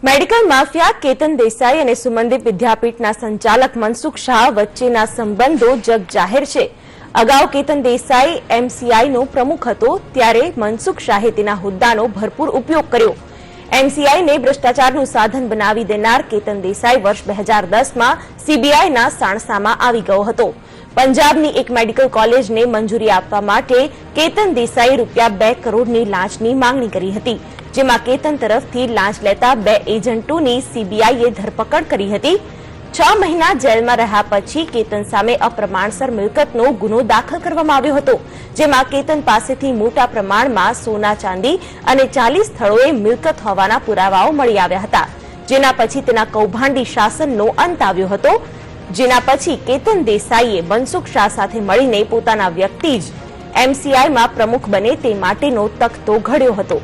Medical mafia Ketan Desai અને સુમનદીપ વિદ્યાપીઠના સંચાલક મનસુખ શાહ વચ્ચેના સંબંધો જગજાહેર છે. અગાઉ કેતન દેસાઈ એમસીઆઈનો પ્રમુખ હતો ત્યારે મનસુખ શાહે તેના હોદ્દાનો ભરપૂર ઉપયોગ કર્યો. એમસીઆઈને ભ્રષ્ટાચારનું સાધન બનાવી દેનાર કેતન દેસાઈ વર્ષ 2010માં સીબીઆઈના સાણસામાં આવી ગયો હતો. પંજાબની એક મેડિકલ કોલેજને મંજૂરી આપવા માટે કેતન દેસાઈ ₹2 કરોડની લાંચની માંગણી કરી હતી, જેમાં કેતન તરફથી લાંચ લેતા 2 એજન્ટોની સીબીઆઈએ ધરપકડ કરી હતી. 6 મહિના જેલમાં રહ્યા પછી કેતન સામે અપ્રમાણસર મિલકતનો ગુનો દાખલ કરવામાં આવ્યો હતો, જેમાં કેતન પાસેથી મોટા પ્રમાણમાં સોના ચાંદી અને 40 સ્થળોએ મિલકત હોવાના પુરાવાઓ મળી આવ્યા હતા, જેના પછી તેના કૌભાંડી શાસનનો અંત આવ્યો હતો. જેના પછી કેતન દેસાઈએ મનસુખ શાહ સાથે મળીને પોતાના વ્યક્તિ જ એમસીઆઈમાં પ્રમુખ બને તે માટેનો તખતો ઘડ્યો હતો.